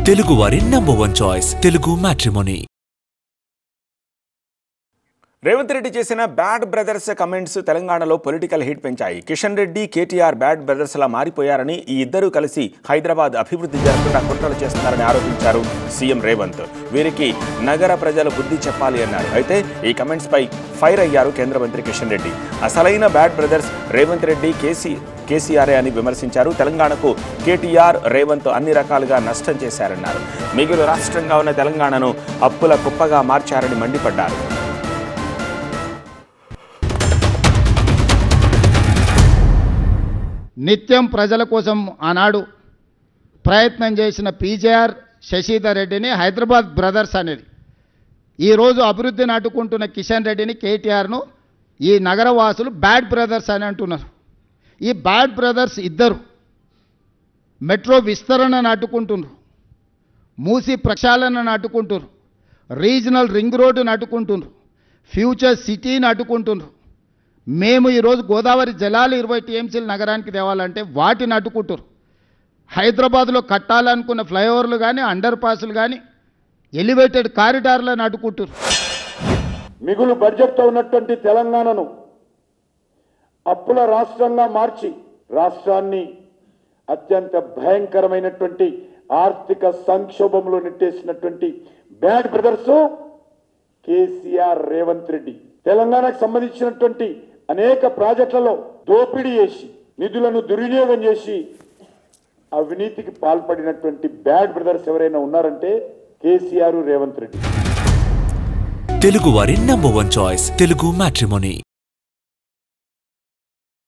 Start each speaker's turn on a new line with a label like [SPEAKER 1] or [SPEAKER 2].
[SPEAKER 1] తెలుగువారి #1 choice Telugu matrimony.
[SPEAKER 2] Revanth Reddy చేసిన bad brothers comments తెలంగాణలో పొలిటికల్ హీట్ పెంచాయి. కిషన్ రెడ్డి, కేటీఆర్ బ్యాడ్ బ్రదర్స్లా మారిపోయారని, ఈ ఇద్దరూ కలిసి హైదరాబాద్ అభివృద్ధి జరగకుండా కుట్రలు చేస్తున్నారని ఆరోపించారు సీఎం రేవంత్. వీరికి నగర ప్రజలు బుద్ధి చెప్పాలి అన్నారు. అయితే ఈ కమెంట్స్ పై ఫైర్ అయ్యారు కేంద్ర మంత్రి కిషన్ రెడ్డి. అసలైన బ్యాడ్ బ్రదర్స్ రేవంత్ రెడ్డి, కేసీఆర్ అని విమర్శించారు. తెలంగాణకు కేటీఆర్, రేవంత్ అన్ని రకాలుగా నష్టం చేశారన్నారు. మిగులు రాష్ట్రంగా ఉన్న తెలంగాణను అప్పుల కుప్పగా మార్చారని మండిపడ్డారు.
[SPEAKER 3] నిత్యం ప్రజల కోసం ఆనాడు ప్రయత్నం చేసిన పీజేఆర్, శశిధర్ రెడ్డిని హైదరాబాద్ బ్రదర్స్ అనేది, ఈరోజు అభివృద్ధిని అడ్డుకుంటున్న కిషన్ రెడ్డిని, కేటీఆర్ను ఈ నగరవాసులు బ్యాడ్ బ్రదర్స్ అని అంటున్నారు. ఈ బ్యాడ్ బ్రదర్స్ ఇద్దరు మెట్రో విస్తరణను అడ్డుకుంటున్నారు, మూసి ప్రక్షాళనను అడ్డుకుంటున్నారు, రీజనల్ రింగ్ రోడ్డును అడ్డుకుంటున్నారు, ఫ్యూచర్ సిటీని అడ్డుకుంటున్నారు. మేము ఈరోజు గోదావరి జలాలు 20 టీఎంసీలు నగరానికి తేవాలంటే వాటిని అడ్డుకుంటారు. హైదరాబాద్లో కట్టాలనుకున్న ఫ్లైఓవర్లు కానీ, అండర్ పాస్లు కానీ, ఎలివేటెడ్ కారిడార్లను అడ్డుకుంటారు.
[SPEAKER 4] మిగులు బడ్జెట్తో ఉన్నటువంటి తెలంగాణను అప్పుల రాష్ట్రంగా మార్చి రాష్ట్రాన్ని అత్యంత భయంకరమైనటువంటి ఆర్థిక సంక్షోభంలో నెట్టేసినటువంటి బ్యాడ్ బ్రదర్స్ కేసీఆర్, రేవంత్ రెడ్డి తెలంగాణకు సంబంధించినటువంటి అనేక ప్రాజెక్టులలో దోపిడీ చేసి, నిధులను దుర్వినియోగం చేసి అవినీతికి పాల్పడినటువంటి బ్యాడ్ బ్రదర్స్ ఎవరైనా ఉన్నారంటే కేసీఆర్, రేవంత్ రెడ్డి.
[SPEAKER 1] తెలుగువారి #1 చాయిస్ తెలుగు మ్యాట్రిమోనీ.